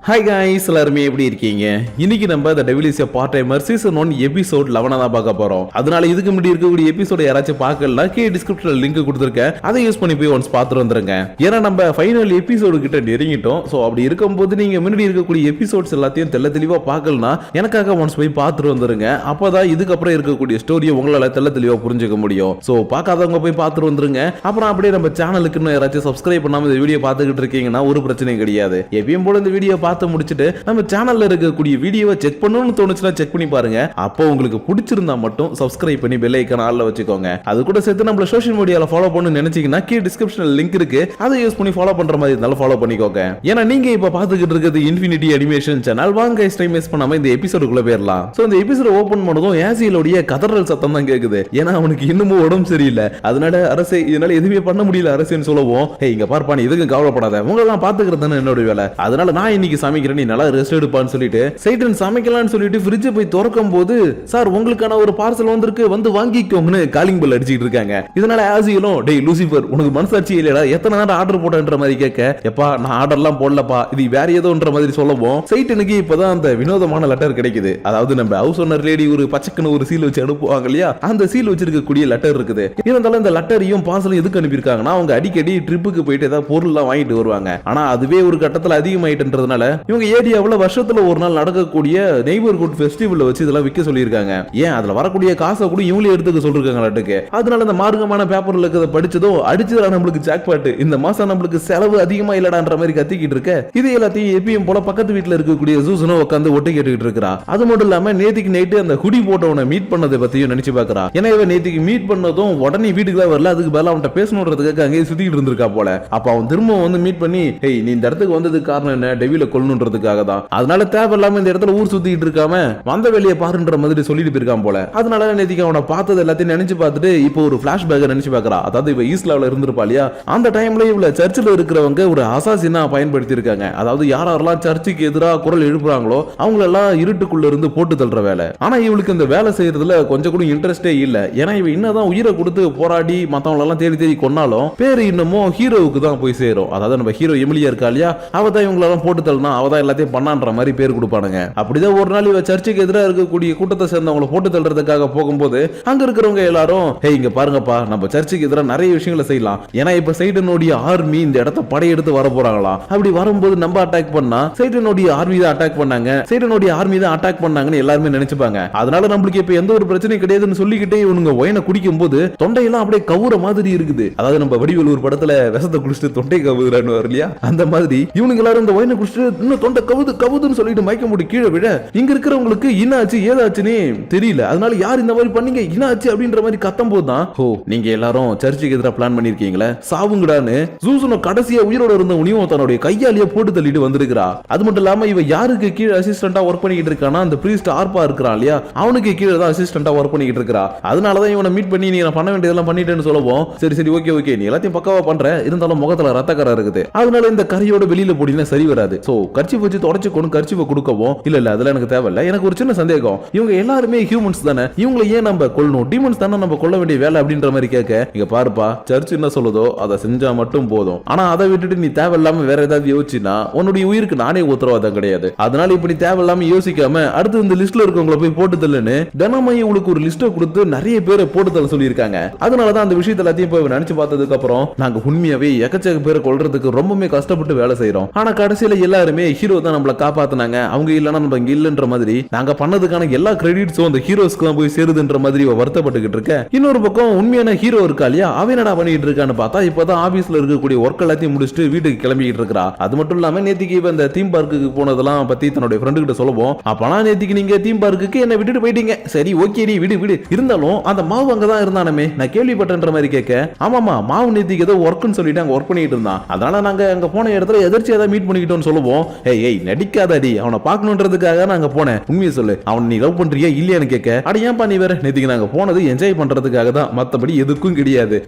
Hi guys, எல்லாருமே எப்படி இருக்கீங்க? இன்னைக்கு நம்ம The Devil is a Part-Timer season 1 episode 11 தான் பார்க்க போறோம். அதனால இதுக்கு முன்னாடி இருக்கக்கூடிய எபிசோட யாராச்சும் பார்க்கலனா கீழே டிஸ்கிரிப்ஷன்ல லிங்க் கொடுத்திருக்கேன். அதை யூஸ் பண்ணி போய் ஒன்ஸ் பார்த்துட்டு வந்துருங்க. ஏன்னா நம்ம ஃபைனல் எபிசோடு கிட்ட நெருங்கிட்டோம். சோ அப்படி இருக்கும்போது நீங்க முன்னாடி இருக்கக்கூடிய எபிசோட்ஸ் எல்லாத்தையும் தெளிவா பார்க்கலனா எனக்காக ஒன்ஸ் போய் பார்த்துட்டு வந்துருங்க. அப்பதான் இதுக்கப்புறம் இருக்கக்கூடிய ஸ்டோரியை உங்களால தெளிவா புரிஞ்சுக்க முடியும். சோ பார்க்காதவங்க போய் பார்த்துட்டு வந்துருங்க. அப்புறம் அப்படியே நம்ம சேனலுக்கு இன்னும் யாராச்சும் சப்ஸ்கிரைப் பண்ணாம இந்த வீடியோ பார்த்துக்கிட்டு இருக்கீங்கன்னா ஒரு பிரச்சனையும் கிடையாது. எப்பயும் போல இந்த வீடியோ முடிச்சிட்டு நம்ம சேனல்ல இருக்கக்கூடிய வீடியோவை செக் பண்ணணும்னு தோணுச்சுனா செக் பண்ணி பாருங்க. அப்போ உங்களுக்கு பிடிச்சிருந்தா மட்டும் சப்ஸ்கிரைப் பண்ணி பெல் ஐகான் ஆல்ல வச்சுக்கோங்க. அது கூட சேர்த்து நம்ம சோஷியல் மீடியால ஃபாலோ பண்ணனும்னு நினைச்சீங்கன்னா கீழ டிஸ்கிரிப்ஷன்ல லிங்க் இருக்கு. அதை யூஸ் பண்ணி ஃபாலோ பண்ற மாதிரி இருந்தாலும் ஃபாலோ பண்ணிக்கோங்க. ஏன்னா நீங்க இப்ப பாத்துக்கிட்டு இருக்கிறது இன்ஃபினிட்டி அனிமேஷன் சேனல். வாங்க டைம் வேஸ்ட் பண்ணாம இந்த எபிசோடுக்குள்ள போயிரலாம். சோ இந்த எபிசோட் ஓபன் பண்ணதும் ஆசிலோடைய கதறல் சத்தம் தான் கேக்குது. ஏன்னா அவனுக்கு இன்னமும் உடம்பு சரியில்லை. அதனால அரசே இதனால எதுவுமே பண்ண முடியல அரசேன்னு சொல்லவும், இங்க பார்ப்பா நீ எதுக்கும் கவலைப்படாத, உங்களெல்லாம் பாத்துக்கிறது தானே என்னோட வேலை. அதனால நான் இன்னைக்கு சமைக்கிறேன், நீ நல்லா ரெஸ்ட் எடுப்பான்னு சொல்லிட்டு சைட்டன் சமைக்கலாம்னு சொல்லிட்டு ஃப்ரிட்ஜ் போய் திறக்கும் போது, சார் உங்களுக்கான ஒரு பார்சல் வந்திருக்கு, வந்து வாங்கிக்கோங்கன்னு காலிங் பெல் அடிச்சிட்டு இருக்காங்க. இதனால ஆசிலும், டேய் லூசிபர் உனக்கு மனசாட்சி இல்லடா, எத்தனை நேரம் ஆர்டர் போட்டன்ற மாதிரி கேட்க, எப்பா நான் ஆர்டர்லாம் போடலப்பா, இது வேற ஏதோன்ற மாதிரி சொல்லவும் சைட்டனுக்கு இப்பதான் அந்த வினோதமான லெட்டர் கிடைக்குது. அதாவது நம்ம ஹவுஸ் ஓனர் லேடி ஒரு பச்சைக்குன்னு ஒரு சீல் வச்சு அனுப்புவாங்க இல்லையா, அந்த சீல் வச்சிருக்கக்கூடிய லெட்டர் இருக்குது. இருந்தாலும் இந்த லெட்டரையும் பார்சலும் எதுக்கு அனுப்பியிருக்காங்கன்னா, அவங்க அடிக்கடி ட்ரிப்புக்கு போயிட்டு ஏதாவது பொருள்லாம் வாங்கிட்டு வருவாங்க. ஆனா அதுவே ஒரு கட்டத்தில் அதிகமாயிட்டுன்றதுனால இவங்க ஏரியாவில் வருஷத்துல ஒரு நாள் நடக்கக்கூடிய நெய்பர்ஹுட் ஃபெஸ்டிவல்ல வச்சு இதெல்லாம் விற்க சொல்லியிருக்காங்க. ஏன் அதுல வரக்கூடிய காசை கூட இவங்களே எடுத்துக்க சொல்லிருக்காங்க. அதனால இந்த மார்க்கமான பேப்பர்ல இருக்கிறத படிச்சதும் அடிச்சதுல நம்மளுக்கு ஜாக்பாட், இந்த மாசம் நம்மளுக்கு செலவு அதிகமா இல்லடான்ற மாதிரி கத்திக்கிட்டு இருக்க. இது எல்லாத்தையும் எப்பயும் போல பக்கத்து வீட்டுல இருக்கக்கூடிய ஜூசனோ உட்காந்து ஒட்டு கேட்டுக்கிட்டு இருக்கா. அது மட்டும் இல்லாம நேத்திக்கு நைட்டு அந்த குடி போட்டவனை மீட் பண்ணதை பத்தியும் நினைச்சு பாக்குறா. ஏன்னா இவன் நேத்திக்கு மீட் பண்ணதும் உடனே வீட்டுக்கு தான் வரல, அதுக்கு பதிலா அவன்கிட்ட பேசணுன்றதுக்காக அங்கேயே சுத்திட்டு இருந்திருக்கா போல. அப்ப அவன் திரும்ப வந்து மீட் பண்ணி, ஹேய் நீ இந்த இடத்துக்கு வந்ததுக்கு காரணம் என்ன, டெவில கொல்லணுன்றதுக்காக தான். அதனால தேவையில்லாம இந்த இடத்துல ஊர் சுத்திட்டு இருக்காம வந்த வெளியே பாருன்ற மாதிரி சொல்லிட்டு போயிருக்கான் போல. அதனால நேத்திக்கு அவனை பார்த்தது எல்லாத்தையும் நினைச்சு பார்த்துட்டு இப்போ ஒரு பிளாஷ்பேக் நினைச்சு பாக்குறா. அதாவது இவ ஈஸ்லாவில இருந்திருப்பா இல்லையா, அந்த டைம்ல இவள சர்ச்சில் இருக்கிறவங்க ஒரு அசாசினா பயன்படுத்தி இருக்காங்க. அதாவது யாரெல்லாம் சர்ச்சுக்கு எதிராக குரல் எழுப்புறாங்களோ அவங்களெல்லாம் இருட்டுக்குள்ள இருந்து போட்டு தள்ளுற வேலை. ஆனா இவளுக்கு இந்த வேலை செய்யறதுல கொஞ்சம் கூட இன்ட்ரெஸ்டே இல்ல. ஏன்னா இவ என்னதான் உயிரை கொடுத்து போராடி மத்தவங்க எல்லாம் தேடி தேடி கொன்னாலும் பேரு இன்னமும் ஹீரோவுக்கு தான் போய் சேரும். அதாவது நம்ம ஹீரோ எமிலியா இருக்கா இல்லையா, அவதான் இவங்களெல்லாம் போட்டு தள்ளினா அவதான் எல்லாத்தையும் பண்ணான்ற மாதிரி பேர் கொடுப்பானுங்க. அப்படிதான் ஒரு நாள் இவ சர்ச்சுக்கு எதிராக இருக்கக்கூடிய கூட்டத்தை சேர்ந்தவங்களை போட்டு தள்ளுறதுக்காக போகும்போது அங்க இருக்கிறவங்க எல்லாரும், இங்க பாருங்கப்பா நம்ம சர்ச்சுக்கு எதிராக நிறைய விஷயங்களை செய்யலாம். ஏன்னா இப்ப சைட்டனுடைய ஆர்மி இந்த இடத்தை படையெடுத்து வர போறாங்களாம். அப்படி வரும்போது நம்ம அட்டாக் பண்ணா சைட்டனுடைய ஆர்மி தான் அட்டாக் பண்ணாங்க, சைட்டனுடைய ஆர்மி தான் அட்டாக் பண்ணாங்கன்னு எல்லாருமே நினைச்சுப்பாங்க. அதனால நம்மளுக்கு இப்ப எந்த ஒரு பிரச்சனையும் கிடையாதுன்னு சொல்லிக்கிட்டே இவனுங்க ஒயினை குடிக்கும் போது தொண்டையெல்லாம் அப்படியே கவுற மாதிரி இருக்குது. அதாவது நம்ம வடிவேலூர் படத்துல விஷத்தை குடிச்சிட்டு தொண்டை கவுறான்னு இல்லையா, அந்த மாதிரி இவனுங்க எல்லாரும் இந்த ஒயினை குடிச்சிட்டு இன்னும் தொண்டை கவுதுன்னு சொல்லிட்டு மயக்க முடி கீழே விட இங்க இருக்கிறவங்களுக்கு என்னாச்சு ஏதாச்சுன்னு தெரியல. அதனால யார் இந்த மாதிரி பண்ணீங்க என்னாச்சு அப்படின்ற மாதிரி கத்தும் போதுதான், ஓ நீங்க எல்லாரும் சர்ச்சுக்கு எதிராக பிளான் பண்ணிருக்கீங்களே சாவுங்கடான்னு ஜூசனோ கடைசியா உயிரோட இருந்த உனியும் தன்னுடைய கையாலேயே போட்டு தள்ளிட்டு வந்திருக்கிறா. அது மட்டும் இல்லாம இவ யாருக்கு கீழே அசிஸ்டண்டா ஒர்க் பண்ணிக்கிட்டு இருக்கானா, அந்த பிரீஸ்ட் ஆர்பா இருக்கிறான் இல்லையா, அவனுக்கு கீழே தான் அசிஸ்டண்டா ஒர்க் பண்ணிக்கிட்டு இருக்கா. அதனாலதான் இவனை மீட் பண்ணி நீ பண்ண வேண்டியதெல்லாம் பண்ணிட்டேன்னு சொல்லவும், சரி ஓகே நீ எல்லாத்தையும் பக்காவா பண்ற, இருந்தாலும் முகத்துல ரத்தக்கரை இருக்குது, அதனால இந்த கரையோட வெளியில போடினா சரி வராது. சோ கர்ச்சி வச்சு தொடச்சு கொண்டு கர்ச்சி கொடுக்கவும், இல்ல அதெல்லாம் எனக்கு தேவையில்ல, எனக்கு ஒரு சின்ன சந்தேகம், இவங்க எல்லாருமே ஹியூமன்ஸ் தானே, இவங்களை ஏன் நம்ம கொல்லணும், டீமன்ஸ் தானே நம்ம கொல்ல வேண்டிய வேலை அப்படின்ற மாதிரி கேட்க, இங்க பாருப்பா சர்ச் என்ன சொல்லுதோ அதை செஞ்சா மட்டும் போதும். ஆனா அதை விட்டுட்டு நீ தேவையில்லாம வேற ஏதாவது யோசிச்சுனா உன்னுடைய உயிருக்கு நானே உத்தரவாதம் கிடையாது. அதனால இப்படி தேவையில்லாம யோசிக்காம அடுத்து இந்த லிஸ்ட்ல இருக்கவங்களை போய் போட்டு தள்ளுன்னு தினமும் இவங்களுக்கு ஒரு லிஸ்ட்டை கொடுத்து நிறைய பேரை போட்டு தள்ள சொல்லியிருக்காங்க. அதனாலதான் அந்த விஷயத்த எல்லாத்தையும் போய் நினைச்சு பார்த்ததுக்கு அப்புறம் நாங்க உண்மையாவே எக்கச்சக்க பேரை கொல்றதுக்கு ரொம்பவே கஷ்டப்பட்டு வேலை செய்யறோம். ஆனா கடைசியில எல்லாருமே ஹீரோ தான் நம்மளை காப்பாத்தினாங்க, அவங்க இல்லைன்னா நம்ம இங்க இல்லன்ற மாதிரி நாங்க பண்ணதுக்கான எல்லா கிரெடிட்ஸும் அந்த ஹீரோஸ்க்கு தான் போய் சேருதுன்ற மாதிரி வருத்தப்பட்டுக்கிட்டு இருக்க. இன்னொரு பக்கம் உண்மையான ஹீரோ இருக்கா இல்லையா, அவன் என்னடா பண்ணிட்டு இருக்கான்னு பார்த்தா இப்பதான் ஆபீஸ்ல இருக்கக்கூடிய ஒர்க் எல்லாத்தையும் முடிச்சுட்டு வீட்டுக்கு கிளம்பிட்டு இருக்கா. அது மட்டும் இல்லாம நேத்திக்கு இந்த தீம் பார்க்குக்கு போனதெல்லாம் பத்தி தன்னுடைய ஃப்ரெண்டு கிட்ட சொல்லுவோம், அப்பனா நேத்திக்கு நீங்க தீம் பார்க்குக்கு என்ன விட்டுட்டு போயிட்டீங்க, சரி ஓகே நீ விடு, இருந்தாலும் அந்த மாவு அங்கதான் இருந்தானமே நான் கேள்விப்பட்டன்ற மாதிரி கேட்க, ஆமாமா மாவு நேத்திக்கு ஏதோ ஒர்க்னு சொல்லிட்டு அங்க ஒர்க் பண்ணிட்டு இருந்தான், அதனால நாங்க அங்க போன இடத்துல எதிர்த்து ஏதாவது மீட் பண்ணிக்கிட்டோம்னு சொல்லுவோம். ஏய் நடிக்காதடி, அவனை பார்க்கணுன்றதுக்காக நாங்க போனேன், உண்மையை சொல்லு அவன் நீ லவ் பண்றியா இல்லையான்னு கேட்க, அட ஏன்பா நீ வேற, நேத்திக்கு நாங்க போனது என்ஜாய் பண்றதுக்காக தான், மத்தபடி எதுக்கும் கிடையாது,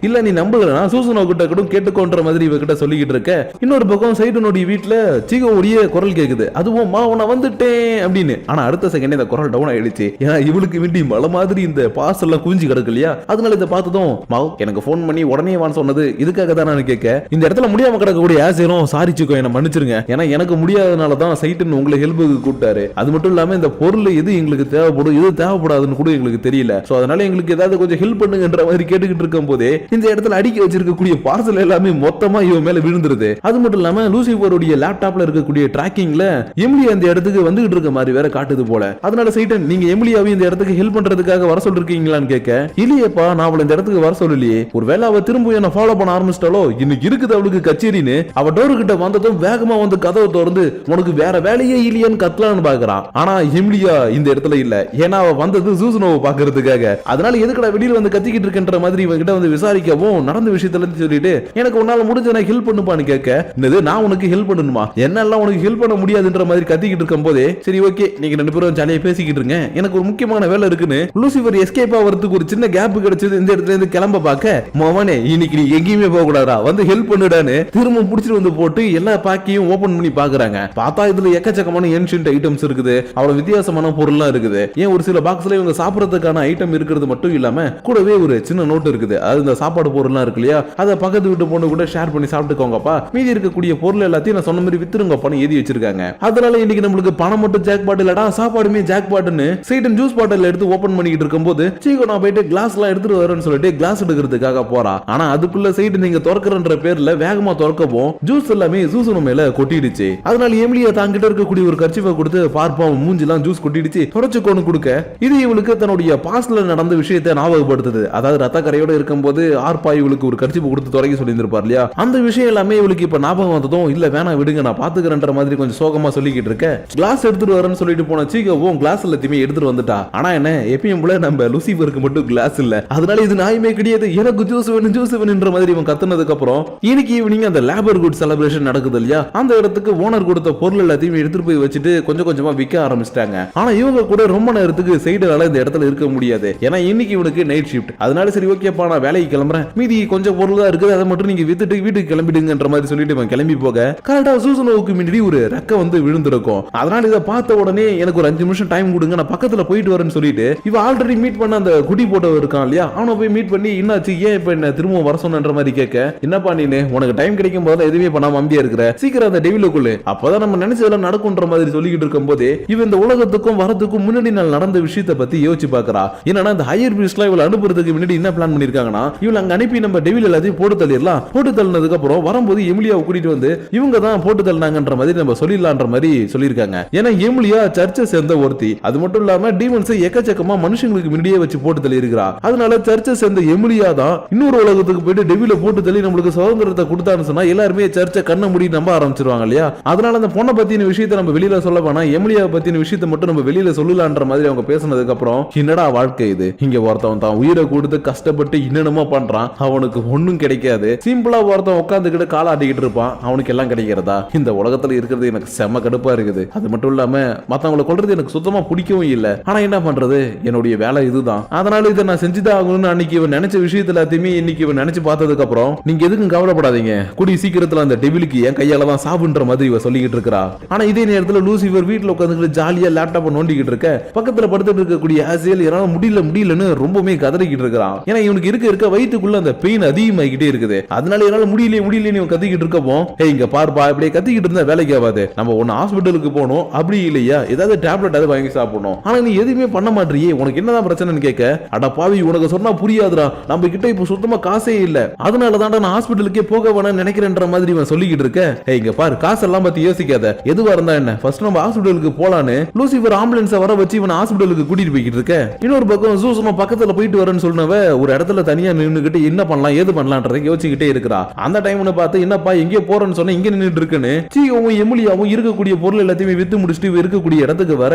இல்ல நீ நம்பலனா சூசனோ கிட்ட கூட கேட்டுக்கோன்ற மாதிரி இவகிட்ட சொல்லிக்கிட்டு இருக்க. இன்னொரு பக்கம் சைடுனுடைய வீட்டுல சீகோவுடைய குரல் கேக்குது, அதுவும் மா உன வந்துட்டேன் அப்படின்னு. ஆனா அடுத்த செகண்ட் இந்த குரல் டவுன் ஆயிடுச்சு. ஏன்னா இவளுக்கு வேண்டி மலை மாதிரி இந்த பாஸ் எல்லாம் குஞ்சு கிடக்கு இல்லையா, அதனால இதை பார்த்ததும் மாவ் எனக்கு போன் பண்ணி உடனே வான்னு சொன்னது இதுக்காக தான் நான் கேட்க, இந்த இடத்துல முடியாம கிடக்கக்கூடிய ஆசிரியரும் சாரி சீகோ என்ன மன்னிச்சிருங்க, ஏன்னா எனக்கு முடியாதனாலதான் சைட்டன் உங்களை ஹெல்ப்புக்கு கூப்பிட்டாரு. அது மட்டும் இல்லாம இந்த பொருள் எது எங்களுக்கு தேவைப்படும் எது தேவைப்படாதுன்னு கூட எங்களுக்கு தெரியல. சோ அதனால எங்களுக்கு ஏதாவது கொஞ்சம் ஹெல்ப் பண்ணுங்கன்ற மாதிரி கேட்டுக்கிட்டு இருக்கும் போதே இந்த இடத்துல அடிக்க வச்சிருக்கக்கூடிய பார்சல் எல்லாமே மொத்தமா இவன் மேல விழுந்துருது. அது மட்டும் இல்லாம லூசிபருடைய லேப்டாப்ல இருக்கக்கூடிய டிராக்கிங்ல எமிலி அந்த இடத்துக்கு வந்துகிட்டு இருக்க மாதிரி வேற காட்டுது போல. அதனால சைட்டன் நீங்க எமிலியாவை இந்த இடத்துக்கு ஹெல்ப் பண்றதுக்காக வர சொல்லிருக்கீங்களான்னு கேட்க, இல்லையப்பா நான் அவளை இந்த இடத்துக்கு வர சொல்லலையே, ஒருவேளை அவ திரும்ப என்ன ஃபாலோ பண்ண ஆரம்பிச்சிட்டாலோ இன்னைக்கு இருக்குது அவளுக்கு கச்சேரின்னு அவ டோரு கிட்ட வந்ததும் வேகமா வந்து கதவை திறந்து உனக்கு வேற வேலையே இல்லையான்னு கத்தலான்னு பாக்குறான். ஆனா எமிலியா இந்த இடத்துல இல்ல, ஏன்னா அவ வந்தது சூசனோவை பாக்குறதுக்காக. அதனால எதுக்கடா வெளியில வந்து கத்திக்கிட்டு இருக்கன்ற மாதிரி இவங்கிட்ட வந்து விசாரிக்கவும் நடந்த விஷயத்துல இருந்து சொல்லிட்டு எனக்கு உன்னால முடிஞ்ச நான் ஹெல்ப் பண்ணுப்பான்னு கேட்க, என்னது நான் உனக்கு ஹெல்ப் பண்ணணுமா, என்னெல்லாம் உனக்கு ஹெல்ப் பண்ண முடியாதுன்ற மாதிரி கத்திக்கிட்டு இருக்கும் போதே சரி ஓகே நீங்க 2 பேரும் ஜாலியா பேசிக்கிட்டு இருங்க, எனக்கு ஒரு முக்கியமான வேலை இருக்குன்னு லூசிபர் எஸ்கேப் ஆகிறதுக்கு ஒரு சின்ன கேப் கிடைச்சது. இந்த இடத்துல இருந்து கிளம்ப பாக்க மவனே இன்னைக்கு நீ எங்கேயுமே போக கூடாதா வந்து ஹெல்ப் பண்ணுடான்னு திரும்ப புடிச்சிட்டு வந்து போட்டு எல்லா பேக்கையும் ஓபன் பண்ணி பாக்குறாங்க. பார்த்தா இதுல எக்கச்சக்கமான ஏன்ஷியன்ட் ஐட்டம்ஸ் இருக்குது, அவ்வளவு வித்தியாசமான பொருள்லாம் இருக்குது. ஏன் ஒரு சில பாக்ஸ்ல இவங்க சாப்பிடறதுக்கான ஐட்டம் இருக்கிறது மட்டும் இல்லாம கூடவே ஒரு சின்ன நோட் இருக்குது, அது இந்த சாப்பாடு பொருள்லாம் இருக்கு இல்லையா, அதை பக்கத்து வீட்டு பொண்ணு கூட ஷேர் பண்ணி சாப்பிட்டுக்கோங்கப்பா, மீதி இருக்கக்கூடிய பொருள் எல்லாத்தையும் நான் சொன்ன மாதிரி வித்துருங்கப்பான்னு எழுதி வச்சிருக்காங்க. அதனால இன்னைக்கு நம்மளுக்கு பணம் மட்டும் ஜாக் பாட் இல்லடா சாப்பாடுமே ஜாக் பாட்னு சைட்டன் ஜூஸ் பாட்டில் எடுத்து ஓபன் பண்ணிட்டு இருக்கும்போது சீக்கோ நான் போயிட்டு கிளாஸ் எல்லாம் எடுத்துட்டு வரேன்னு சொல்லிட்டு கிளாஸ் எடுக்கிறதுக்காக போறா. ஆனா அதுக்குள்ள சைட்டன் நீங்க திறக்கிறன்ற பேர்ல வேகமா திறக்கவும் ஜூஸ் எல்லாமே சூசனோ மேல கொட்டிடுச்சு. அதனால எமிலியா தாங்கிட்ட இருக்கக்கூடிய ஒரு கர்ச்சிஃபை கொடுத்து பார்ப்போம் மூஞ்சிலாம் ஜூஸ் கொட்டிடுச்சு தொடச்சுக்கோன்னு கொடுக்க, இது இவளுக்கு தன்னுடைய பாஸ்ட்ல நடந்த விஷயத்தை ஞாபகப்படுத்துது. அதாவது ரத்த கரையோட இருக்கும்போது ஆர்பா இவளுக்கு ஒரு கர்ச்சிஃபை கொடுத்து தொடங்கி சொல்லியிருப்பார் இல்லையா, அந்த விஷயம் எல்லாமே இவளுக்கு இப்ப ஞாபகம் வந்ததும் இல்ல வேணாம் விடுங்க நான் பாத்துக்கிறேன்ற மாதிரி கொஞ்சம் சோகமா சொல்லிக்கிட்டு இருக்க, கிளாஸ் எடுத்துட்டு வரேன்னு சொல்லிட்டு போன சீகவும் கிளாஸ் எல்லாத்தையுமே எடுத்துட்டு வந்துட்டா. ஆனா என்ன எப்பயும் போல நம்ம லூசிபருக்கு மட்டும் கிளாஸ் இல்ல, அதனால இது நியாயமே கிடையாது, எனக்கு ஜூஸ் வேணும்ன்ற மாதிரி இவன் கத்துனதுக்கு அப்புறம் இன்னைக்கு ஈவினிங் அந்த லேபர் குட் செலிப்ரேஷன் நடக்குது இல்லையா, அந்த இடத்துக்கு ஓனர் கொடுத்த பொருள் எல்லாத்தையும் எடுத்துட்டு போய் வச்சுட்டு கொஞ்சம் கொஞ்சமா விற்க ஆரம்பிச்சிட்டாங்க. ஆனா இவங்க கூட ரொம்ப நேரத்துக்கு சைடுனால இந்த இடத்துல இருக்க முடியாது, ஏன்னா இன்னைக்கு இவனுக்கு நைட் ஷிஃப்ட். அதனால சரி ஓகேப்பா நான் வேலைக்கு கிளம்புறேன், மீதி கொஞ்சம் பொருள் தான் இருக்குது அதை மட்டும் நீங்க வித்துட்டு வீட்டுக்கு கிளம்பிடுங்கன்ற மாதிரி சொல்லிட்டு இவன் கிளம்பி போக கரெக்டா சூசனோவுக்கு முன்னாடி ஒரு ரெக்க வந்து விழுந்திருக்கும். அதனால இதை பார்த்த உடனே எனக்கு ஒரு 5 நிமிஷம் டைம் கொடுங்க நான் பக்கத்துல போயிட்டு வரேன்னு சொல்லிட்டு இவ ஆல்ரெடி மீட் பண்ண அந்த குடி போட்டவர் இருக்கான் இல்லையா, அவனை போய் மீட் பண்ணி என்னாச்சு ஏன் இப்ப என்ன திரும்ப வர சொன்னன்ற மாதிரி கேட்க, என்னப்பா நீனு உனக்கு டைம் கிடைக்கும் போது எதுவுமே பண்ணாம அம்பியா இருக்கிற, சீக்கிரம் அந்த டெவிலுக்குள்ள அப்பதான் நம்ம நினைச்சதெல்லாம் நடக்கும்ன்ற மாதிரி சொல்லிக்கிட்டு இருக்கும் போதே இவன் இந்த உலகத்துக்கும் வரதுக்கும் முன்னாடி நாள் நடந்த விஷயத்தை பத்தி யோசிச்சு பாக்குறா. என்னன்னா இந்த ஹையர் பீஸ்ட்ல இவளை அனுப்புறதுக்கு முன்னாடி என்ன பிளான் பண்ணிருக்காங்கன்னா இவளை அங்க அனுப்பி நம்ம டெவில் எல்லாத்தையும் போட்டு தள்ளிடலாம், போட்டு தள்ளினதுக்கு அப்புறம் வரும்போது எமிலியாவை கூட்டிட்டு வந்து இவங்க தான் போட்டு தள்ளினாங்கன்ற மாதிரி நம்ம சொல்லிடலான்ற மாதிரி சொல்லியிருக்காங்க. ஏன்னா எமிலியா சர்ச்சை சேர்ந்த ஒருத்தி, அது மட்டும் இல்லாம டீமன்ஸ் எக்கச்சக்கமா மனுஷங்களுக்கு முன்னாடியே வச்சு போட்டு தள்ளி இருக்கிறா. அதனால சர்ச்சை சேர்ந்த எமிலியா தான் இன்னொரு உலகத்துக்கு போயிட்டு டெவில போட்டு தள்ளி நம்மளுக்கு சுதந்திரத்தை கொடுத்தான்னு சொன்னா எல்லாருமே சர்ச்சை கண்ணை மூடி நம்ப ஆரம்பிச்சிருவாங்க இல்லையா. அதனால அந்த பொண்ணை பத்தின விஷயத்தை நம்ம வெளியில சொல்ல வேணாம், எமிலியாவை பத்தின விஷயத்தை மட்டும் நம்ம வெளியில சொல்லலான்ற மாதிரி அவங்க பேசினதுக்கு அப்புறம் என்னடா வாழ்க்கை இது, இங்க ஒருத்தவன் தான் உயிரை கொடுத்து கஷ்டப்பட்டு என்னென்னமோ பண்றான், அவனுக்கு ஒண்ணும் கிடைக்காது, சிம்பிளா ஒருத்தன் உட்காந்துக்கிட்டு காலாட்டிக்கிட்டு இருப்பான், அவனுக்கு எல்லாம் கிடைக்கிறதா, இந்த உலகத்துல இருக்கிறது எனக்கு செம கடுப்பா இருக்குது. அது மட்டும் இல்லாம மத்தவங்களை கொல்றது எனக்கு சுத்தமா பிடிக்கவும் இல்ல, ஆனா என்ன பண்றது என்னுடைய வேலை இதுதான், அதனால இதை நான் செஞ்சுதான் ஆகணும்னு அன்னைக்கு இவன் நினைச்ச விஷயத்துல எல்லாத்தையுமே இன்னைக்கு இவன் நினைச்சு பார்த்ததுக்கு அப்புறம் நீங்க எதுக்கும் கவலைப்படாதீங்க, கூடிய சீக்கிரத்துல அந்த டெவிலுக்கு என் கையால தான் சாவுன்ற மாதிரி இவ சொல்லிக்கிட்டு இருக்கா. ஆனா இதே நேரத்துல லூசிபர் வீட்டுல உட்காந்து ஜாலியா லேப்டாப் நோண்டிக்கிட்டு இருக்க, பக்கத்துல படுத்துட்டு இருக்கக்கூடிய ஆசியல் என்னால முடியலன்னு ரொம்பவே கதறிக்கிட்டு இருக்கிறான். ஏன்னா இவனுக்கு இருக்க வயிற்றுக்குள்ள அந்த பெயின் அதிகமாகிட்டே இருக்குது, அதனால என்னால முடியல கத்திக்கிட்டு இருக்கப்போ இங்க பார்ப்பா இப்படியே கத்திக்கிட்டு இருந்தா வேலைக்கு ஆகாது, நம்ம ஒன்னு ஹாஸ்பிட்டலுக்கு போகணும், அப்படி இல்லையா ஏதாவது டேப்லெட் அதை வாங்கி சாப்பிடணும், ஆனா நீ எதுவுமே பண்ண மாட்டியே, உனக்கு என்னதான் பிரச்சனைன்னு கேட்க, அட பாவி உனக்கு சொன்னா புரியாதுடா, நம்ம கிட்ட இப்ப சுத்தமா காசே இல்ல, அதனாலதான் நான் ஹாஸ்பிட்டலுக்கே போக வேணாம்னு நினைக்கிறேன்ற மாதிரி இவன் சொல்லிக்கிட்டு இருக்க. இங்க பாரு காசெல்லாம் பத்தி யோசிக்காத, எதுவா இருந்தா என்ன ஃபர்ஸ்ட் நம்ம ஹாஸ்பிட்டலுக்கு போலான்னு லூசிபர் ஆம்புலன்ஸை வர வச்சு இவன் ஹாஸ்பிட்டலுக்கு கூட்டிட்டு போய்கிட்டு இருக்க. இன்னொரு பக்கம் சூசமா பக்கத்துல போயிட்டு வரேன்னு சொன்னவ ஒரு இடத்துல தனியா நின்னுகிட்டு என்ன பண்ணலாம் ஏது பண்ணலாம்ன்றதை யோசிச்சுக்கிட்டே இருக்கிறா. அந்த டைம்னு பார்த்து என்னப்பா எங்கே போறேன்னு சொன்னா இங்க நின்னுட்டு இருக்குன்னு சீகவும் எமிலியாவும் இருக்கக்கூடிய பொருள் எல்லாத்தையுமே வித்து முடிச்சுட்டு இருக்கக்கூடிய இடத்துக்கு வர,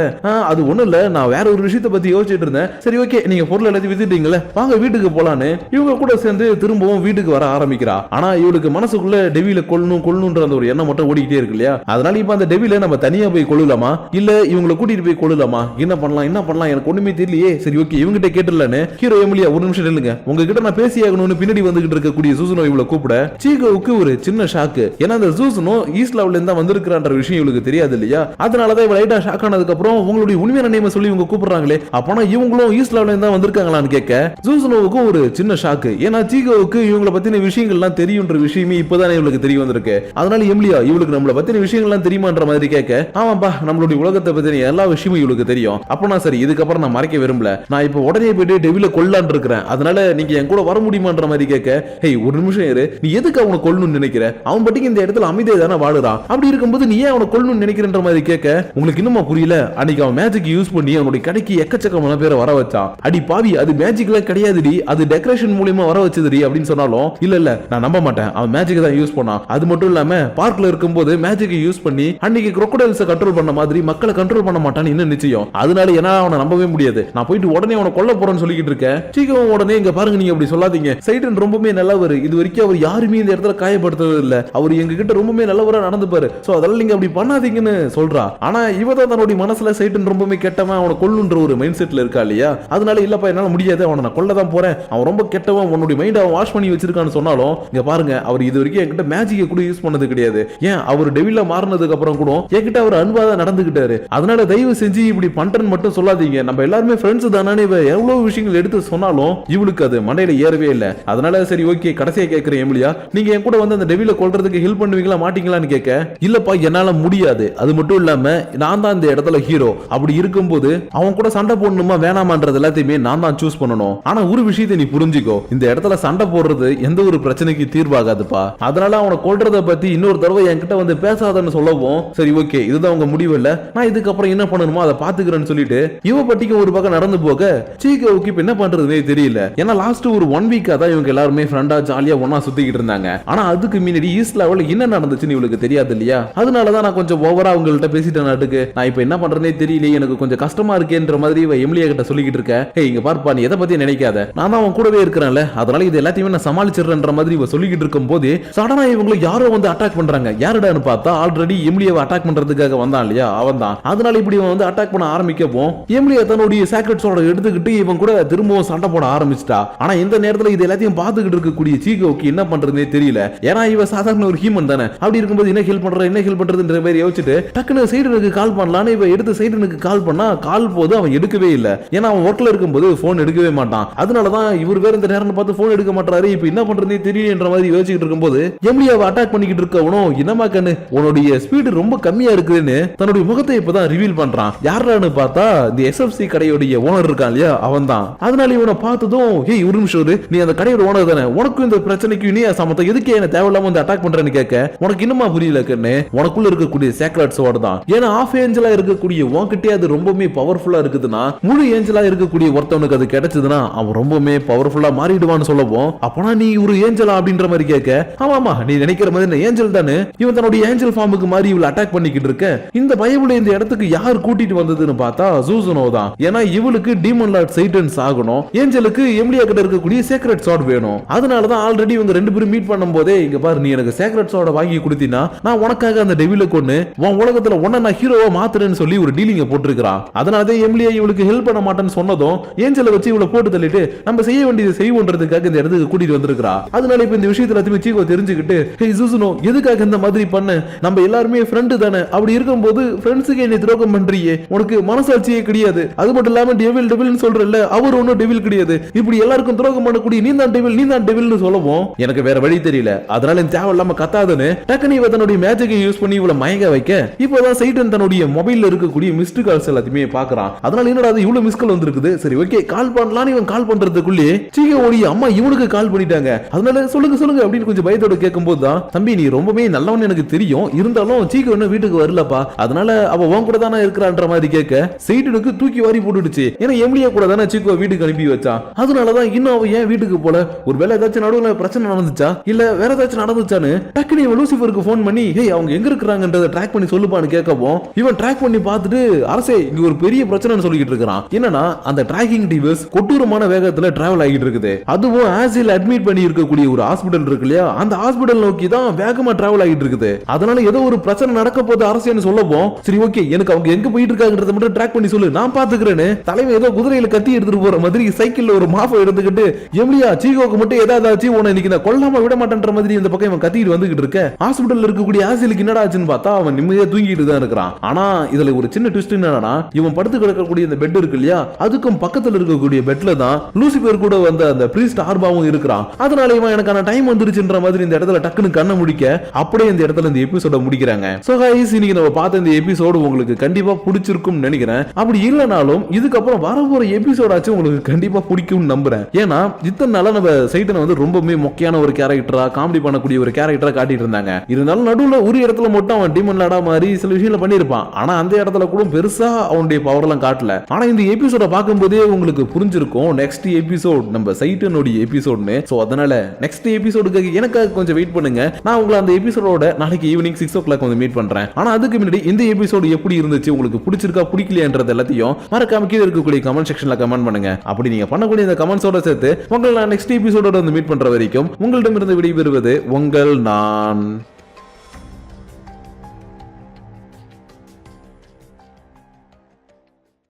அது ஒண்ணு இல்ல நான் வேற ஒரு விஷயத்தை பத்தி யோசிச்சுட்டு இருந்தேன், சரி ஓகே நீங்க பொருள் எல்லாத்தையும் வித்துட்டீங்களே வாங்க வீட்டுக்கு போலான்னு இவங்க கூட சேர்ந்து திரும்பவும் வீட்டுக்கு வர ஆரம்பிக்கிறா. ஆனா இவளுக்கு மனசுக்குள்ள டெவில கொல்லணும்ன்ற அந்த ஒரு எண்ணம் மட்டும் ஓடிக்கிட்டே இருக்கு இல்லையா. அதனால இப்ப அந்த டெவில நம்ம தனியா போய் கொள்ளலாமா இல்ல இவங்களை கூட்டிட்டு போய் கொள்ளலாமா, என்ன பண்ணலாம் எனக்கு ஒண்ணுமே தெரியலையே, சரி ஓகே இவங்கிட்ட கேட்டுலான்னு ஹீரோ எமிலியா ஒரு நிமிஷம் நில்லுங்க, உங்ககிட்ட நான் பேசியாகணும்னு பின்னாடி வந்துகிட்டு இருக்கக்கூடிய சூசனோ இவளை கூப்பிட சீகோவுக்கு ஒரு சின்ன ஷாக்கு. ஏன்னா அந்த சூசனோ ஈஸ்ட் லெவல்ல இருந்தா வந்திருக்கிறான்ற விஷயம் இவளுக்கு தெரியாது இல்லையா. அதனாலதான் இவ லைட்டா ஷாக் ஆனதுக்கு அப்புறம் உங்களுடைய உண்மையான நேம சொல்லி இவங்க கூப்பிடுறாங்களே, அப்பனா இவங்களும் ஈஸ்ட் லெவல்ல இருந்தா வந்திருக்காங்களான்னு கேட்க சூசனோவுக்கு ஒரு சின்ன ஷாக்கு. ஏன்னா சீகோவுக்கு இவங்களை பத்தின விஷயங்கள்லாம் தெரியும்ன்ற விஷயமே இப்பதான் இவளுக்கு தெரிய வந்திருக்கு. அதனால எமிலியா இவளுக்கு நம்மளை பத்தின விஷயங்கள்லாம் தெரியுமான்ற மாதிரி கேட்க, ஆமாப்பா நம்மளுடைய உலகத்தை பத்தி எல்லா விஷயமும் இவளுக்கு தெரியும். அப்பனா சரி, இதுக்கப்புறம் நான் மறைக்க விரும்பல, நான் இப்ப உடனே போயிட்டு டெவில கொல்லான்னு இருக்கிறேன், அதனால நீங்க என் கூட வர முடியுமான்ற மாதிரி கேட்க, ஹேய் ஒரு நிமிஷம் இரு, நீ எதுக்கு அவனை கொல்லணும்னு நினைக்கிற? அவன் பட்டிக்கு இந்த இடத்துல அமைதியா தானே வாழுறான், அப்படி இருக்கும்போது நீ ஏன் அவனை கொல்லணும்னு நினைக்கிறன்ற மாதிரி கேட்க, உங்களுக்கு இன்னுமா புரியல? அன்னைக்கு அவன் மேஜிக் யூஸ் பண்ணி அவனுடைய கடைக்கு எக்கச்சக்கமான பேரை வர வச்சான். அடி பாவி, அது மேஜிக்ல கிடையாதுடி, அது டெக்கரேஷன் மூலமா வர வச்சதுடி அப்படின்னு சொன்னாலும், இல்ல இல்ல நான் நம்ப மாட்டேன், அவன் மேஜிக் தான் யூஸ் பண்ணான். அது மட்டும் இல்லாம பார்க்ல இருக்கும்போது மேஜிக் யூஸ் பண்ணி அன்னைக்கு crocodiles கண்ட்ரோல் பண்ண மாதிரி மக்களை கண்ட்ரோல் பண்ண மாட்டான்னு இன்னும் நிச்சயம். அதனால என்ன அவனை நம்பவே முடியாது. நான் போயிட்டு உடனே அவனை கொல்ல போறேன்னு சொல்லிட்டு இருக்கேன். சீக்கிரம் உடனே இங்க பாருங்க, நீங்க அப்படி சொல்லாதீங்க, சைடன் ரொம்பவே நல்லவர், இது வரைக்கும் அவர் யாருமே இந்த இடத்துல காயப்படுத்துறது இல்ல, அவர் எங்க கிட்ட ரொம்பவே நல்லவரா நடந்துப்பாரு, சோ அதெல்லாம் நீங்க அப்படி பண்ணாதீங்கன்னு சொல்றா. ஆனா இவதான் தன்னுடைய மனசுல சைடன் ரொம்பவே கெட்டவன், அவனை கொல்லுன்ற ஒரு மைண்ட் செட்ல இருக்கா இல்லையா? அதனால இல்லப்பா என்னால முடியாது, அவனை நான் கொல்ல தான் போறேன், அவன் ரொம்ப கெட்டவன், உன்னுடைய மைண்ட் அவன் வாஷ் பண்ணி வச்சிருக்கான்னு சொன்னாலும், இங்க பாருங்க அவர் இது வரைக்கும் என்கிட்ட மேஜிக்கை கூட யூஸ் பண்ணது கிடையாது. ஏன் அவர் டெவில மாறினதுக்கு அப்புறம் கூட என்கிட்ட அவர் அன்பா தான் நடந்துகிட்டாரு. அதனால தயவு செஞ்சு இப்படி பண்றேன்னு மட்டும் சொல்லாதீங்க, நம்ம எல்லாருமே ஃப்ரெண்ட்ஸ் தானே. இவ எவ்வளவு விஷயங்கள் எடுத்து சொன்னாலும் இவளுக்கு அது மண்டையில ஏறவே இல்லை. அதனால சரி ஓகே, கடைசியா கேட்கிறேன் எமிலியா, நீங்க என் கூட வந்து அந்த டெவில கொல்றதுக்கு ஹெல்ப் பண்ணுவீங்களா மாட்டீங்களான்னு கேட்க, இல்லப்பா என்னால முடியாது, அது மட்டும் இல்லாம நான் தான் இந்த இடத்துல ஹீரோ, அப்படி இருக்கும்போது அவன் கூட சண்டை போடணுமா வேணாமான்றது எல்லாத்தையுமே நான் தான் சூஸ் பண்ணணும். ஆனா ஒரு விஷயத்தை நீ புரிஞ்சுக்கோ, இந்த இடத்துல சண்டை போடுறது எந்த ஒரு பிரச்சனைக்கு தீர்வாகாதுப்பா, அதனால அவனை கொல்றத பத்தி இன்னொரு தடவை என்கிட்ட வந்து பேசாதன்னு சொல்லவும், சரி ஓகே இதுதான் உங்க முடிவு இல்ல, நான் இதுக்கப்புறம் என்ன பண்ணணுமோ அதை பாத்துக்கிறேன்னு சொல்லிட்டு இவ பட்டிக்கு ஒரு பக்கம் நடந்து போக, சீகோவுக்கு இப்ப என்ன பண்றதுனே தெரியல. ஏன்னா லாஸ்ட் ஒரு 1 வீக்கா தான் இவங்க எல்லாருமே ஃப்ரெண்டா ஜாலியா ஒன்னா சுத்திக்கிட்டு இருந்தாங்க. ஆனா அதுக்கு முன்னாடி ஈஸ்ட் லெவல்ல என்ன நடந்துச்சுன்னு இவளுக்கு தெரியாது இல்லையா? அதனாலதான் நான் கொஞ்சம் ஓவரா அவங்கள்ட்ட பேசிட்டேன் நாட்டுக்கு, நான் இப்ப என்ன பண்றதே தெரியல, எனக்கு கொஞ்சம் கஷ்டமா இருக்கேன்ற மாதிரி இவ எமிலியா கிட்ட சொல்லிக்கிட்டு இருக்க. ஹே இங்க பாருப்பா, நீ எதை பத்தி நினைக்காத, நான் தான் அவன் கூடவே இருக்கிறேன்ல, அதனால இது எல்லாத்தையுமே நான் சமாளிச்சிடுறேன்ற மாதிரி இவ சொல்லிக்கிட்டு இருக்கும் போது சடனா இவங்களை யாரோ வந்து அட்டாக் பண்றாங்க. யாருடான்னு பார்த்தா ஆல்ரெடி எமிலியாவை அட்டாக் பண்றதுக்காக வந்தான் இல்லையா, அவன் தான். அதனால இப்படி வந்து அட்டாக் பண்ண ஆரம்பிக்கவும் எமிலியா தன்னுடைய சாக்ரெட்ஸோட எடுத்துக்கிட்டு இவன் கூட திரும்பவும் சண்டை போட ஆரம்பிச்சிட்டா. ஆனா இந்த நேரத்துல இது எல்லாத்தையும் பார்த்துக்கிட்டு இருக்கக்கூடிய சீகோவுக்கு என்ன பண்றதுனே தெரியல. ஏன்னா இவ சாதாரண ஒரு ஹியூமன் தானே, அப்படி இருக்கும்போது என்ன ஹெல்ப் பண்றதுன்ற மாதிரி யோசிச்சுட்டு டக்குனு சைடனுக்கு கால் பண்ணலான்னு இவ எடுத்து சைடனுக்கு கால் பண்ணா கால் போது அவன் எடுக்கவே இல்ல. ஏன்னா அவன் ஒர்க்ல இருக்கும்போது போன் எடுக்கவே மாட்டான். அதனாலதான் இவர் வேற இந்த நேரம் பார்த்து போன் எடுக்க மாட்டாரு. இப்ப என்ன பண்றதே தெரியலன்ற மாதிரி யோசிச்சுட்டு இருக்கும்போது எமிலியாவை அட்டாக் பண்ணிக்கிட்டு இருக்கவனும், என்னமா கண்ணு உன்னுடைய ஸ்பீடு ரொம்ப கம்மியா இருக்குன்னு தன்னுடைய முகத்தை இப்பதான் ரிவீல் பண்றான். யாரான்னு பார்த்தா இந்த எஸ்எஃப்சி கடையோடைய ஓனர் இருக்கான் இல்லையா, அவன் தான். அதனால இவனை பார்த்ததும், ஏய் ஒரு நிமிஷம் நீ அந்த கடையோட ஓனர் தானே, உனக்கும் இந்த பிரச்சனைக்கு நீ சமத்தம் எதுக்கு என்ன தேவையில்லாம வந்து அட்டாக் பண்றேன்னு கேட்க, உனக்கு இன்னுமா புரியல கண்ணு, உனக்குள்ள இருக்கக்கூடிய சேக்ரெட் சோர்ட் தான். ஏன்னா ஆஃப் ஏஞ்சலா இருக்கக்கூடிய உன்கிட்டே அது ரொம்பவே பவர்ஃபுல்லா இருக்குதுன்னா, முழு ஏஞ்சலா இருக்கக்கூடிய ஒருத்தவனுக்கு அது கிடைச்சதுன்னா அவன் ரொம்பவே பவர்ஃபுல்லா மாறிடுவான்னு சொல்லவும், அப்பனா நீ ஒரு ஏஞ்சலா அப்படின்ற மாதிரி கேட்க, ஆமாமா நீ நினைக்கிற மாதிரி ஏஞ்சல் தானே, இவன் தன்னுடைய ஏஞ்சல் ஃபார்முக்கு மாறி இவளை அட்டாக் பண்ணிக்கிட்டு இருக்க. இந்த பயபுல இந்த இடத்துக்கு யார் கூட்டிட்டு வந்ததுன்னு பார்த்தா சூசனோ தான். ஏன்னா இவளுக்கு டீமன் லார்ட் சைட்டன்ஸ் ஆகணும், ஏஞ்சலுக்கு எமிலியா கிட்ட இருக்கக்கூடிய சேக்ரெட் சார்ட் வேணும். அதனால தான் ஆல்ரெடி இவங்க ரெண்டு பேரும் மீட் பண்ணும்போதே, இங்க பாரு நீ எனக்கு சேக்ரெட் சார்ட் வாங்கி கொடுத்தீனா நான் உனக்காக அந்த டெவில கொன்னு உன் உலகத்துல உன்னை நான் ஹீரோவா மாத்துறேன்னு சொல்லி ஒரு டீலிங்க போட்டுருக்கான். அதனால எமிலியா இவளுக்கு ஹெல்ப் பண்ண மாட்டேன்னு சொன்னதும் ஏஞ்சலை வச்சு இவளை போட்டு தள்ளிட்டு நம்ம செய்ய வேண்டியது செய்வோன்றதுக்காக இந்த இடத்துக்கு கூட்டிட்டு வந்திருக்கா. அதனால இப்ப இந்த விஷயத்துல எல்லாத்தையுமே சீகோ தெரிஞ்சுக்கிட்டு, ஹே சூசனோ எதுக்காக இந்த மாதிரி பண்ண, நம்ம எல்லாருமே ஃப்ரெண்டு தானே, அப்படி இருக்கும்போது ஃப்ரெண்ட்ஸுக்கு என்னை துரோகம் பண்றியே, உனக்கு மனசாட்சியே கிடையாது, அது மட்டும் இல்லாம டெவில் டெவில்னு சொல்றல்ல, அவர் ஒன்னும் டெவில் கிடையாது, இப்படி எல்லாருக்கும் துரோகம் பண்ணக்கூடிய நீ தான் டெவில்னு சொல்லவும் எனக்கு வேற வழி தெரியல. அதனால தேவையில்லாம கத்தாதுன்னு டக்குனு இவ தன்னுடைய மேஜிக்கை யூஸ் பண்ணி இவளை மயங்க வைக்க, இப்போதான் சைட்டன் தன்னுடைய மொபைல்ல இருக்கக்கூடிய மிஸ்டு கால்ஸ் எல்லாத்தையுமே பாக்குறான். அதனால என்னடா இவ்வளவு மிஸ் கால் வந்திருக்குது, சரி ஓகே கால் பண்ணலான்னு இவன் கால் பண்றதுக்குள்ளே சீகோவுடைய அம்மா இவனுக்கு கால் பண்ணிட்டாங்க. அதனால சொல்லுங்க அப்படின்னு கொஞ்சம் பயத்தோட கேட்கும்போது தான், தம்பி நீ ரொம்பவே நல்லவன் எனக்கு தெரியும், இருந்தாலும் சீகோ இன்னும் வீட்டுக்கு வரலப்பா, அதனால அவ உன் கூட தானே இருக்கிறான்ற மாதிரி கேட்க சைடனுக்கு தூக்கி வாரி போட்டுடுச்சு. ஏன்னா எமிலியா கூட தானே சீகோ வீட்டுக்கு அனுப்பி வச்சான். அதனாலதான் இன்னும் அவ ஏன் வீட்டுக்கு போல, ஒரு வேலை ஏதாச்சும் நடுவுல பிரச்சனை நடந்துச்சா இல்ல வேற ஏதாச்சும் நடந்துச்சான்னு டக்குனு இவன் லூசிஃபருக்கு போன் பண்ணி, ஹே அவங்க எங்க இருக்கிறாங்கன்றத ட்ராக் பண்ணி சொல்லுப்பான்னு கேட்கவும், இவன் ட்ராக் பண்ணி பார்த்துட்டு, அரசே இங்க ஒரு பெரிய பிரச்சனைன்னு சொல்லிட்டு இருக்கான். என்னன்னா அந்த டிராக்கிங் டிவைஸ் கொடூரமான வேகத்துல டிராவல் ஆகிட்டு இருக்குது, அதுவும் ஆசில் அட்மிட் பண்ணி இருக்கக்கூடிய ஒரு ஹாஸ்பிடல் இருக்கு இல்லையா, அந்த ஹாஸ்பிடல் நோக்கி தான் வேகமா டிராவல் ஆகிட்டு இருக்குது. அதனால ஏதோ ஒரு பிரச்சனை நடக்க போது அரசேன்னு சொல்லவும், சரி ஓகே எனக்கு அவங்க எங்க போயிட்டு இருக்காங்கன்றத மட்டும் ட்ராக் பண்ணி சொல்லு நான் பாத்துக்கிறேன்னு தலைவன் ஏதோ குதிரையில கத்தி எடுத்துட்டு போற மாதிரி சைக்கிள்ல ஒரு மாஃபை எடுத்துக்கிட்டு, எமிலியா சீகோக்கு மட்டும் ஏதாவது உன்னை இன்னைக்கு நான் கொல்லாம விட மாட்டேன்ற மாதிரி இந்த பக்கம் இவன் கத்திட்டு வந்துகிட்டு இருக்க. ஹாஸ்பிடல்ல இருக்கக்கூடிய ஆசிலுக்கு என்னடா ஆச்சுன்னு பார்த்தா அவன் நிம்மதியா தூங்கிட்டு தான் இருக்கிறான். ஆனா இதுல ஒரு சின்ன ட்விஸ்ட் என்னன்னா, இவன் படுத்து கிடக்கக்கூடிய இந்த பெட் இருக்கு இல்லையா, அதுக்கும் பக்கத்துல இருக்கக்கூடிய பெட்ல தான் லூசிபர் கூட வந்த அந்த பிரீஸ்ட் ஆர்பாவும் இருக்கிறான். அதனால இவன் எனக்கான டைம் வந்துருச்சுன்ற மாதிரி இந்த இடத்துல டக்குன்னு கண்ணை முடிக்க, அப்படியே இந்த இடத்துல இந்த எபிசோட் எபிசோட முடிக்கிறாங்க. சோ गाइस இன்னைக்கு நம்ம பார்த்த இந்த எபிசோட் உங்களுக்கு கண்டிப்பா பிடிச்சிருக்கும்னு நினைக்கிறேன். அப்படி இல்லனாலும் இதுக்கப்புறம் வரப்போற எபிசோடாச்சும் உங்களுக்கு கண்டிப்பா பிடிக்கும்னு நம்புறேன். ஏன்னா இத்தனை நாளா நம்ம சைட்டனை வந்து ரொம்பவே மொக்கையான ஒரு கேரக்டரா காமெடி பண்ணக்கூடிய ஒரு கேரக்டரா காட்டிட்டு இருந்தாங்க. இருந்தாலும் நடுவுல ஒரு இடத்துல மட்டும் அவன் டீமன் லாடா மாதிரி சில விஷயங்களை பண்ணிருப்பான். ஆனா அந்த இடத்துல கூட பெருசா அவனுடைய பவர் எல்லாம் காட்டல. ஆனா இந்த எபிசோட பார்க்கும்போதே உங்களுக்கு புரிஞ்சிருக்கும் நெக்ஸ்ட் எபிசோட் நம்ம சைட்டனுடைய எபிசோட்னு. சோ அதனால நெக்ஸ்ட் எபிசோடுக்கு எனக்காக கொஞ்சம் வெயிட் பண்ணுங்க. நான் உங்களை அந்த எபிசோடோட நாளைக்கு ஈவினிங் 6 o'clock வந்து மீட் பண்றேன். ஆனா அதுக்கு முன்னாடி இந்த எபிசோடு எப்படி இருந்துச்சு, உங்களுக்கு பிடிச்சிருக்கா பிடிக்கலையான்றது எல்லாத்தையும் மறக்காம கீழ இருக்கக்கூடிய கமெண்ட் செக்ஷன்ல கமெண்ட் பண்ணுங்க. அப்படி நீங்க பண்ணக்கூடிய இந்த கமெண்ட்ஸோட சேர்த்து உங்களை நான் நெக்ஸ்ட் எபிசோடோட வந்து மீட் பண்ற வரைக்கும் உங்களிடமிருந்து விடைபெறுவது உங்கள் நான்.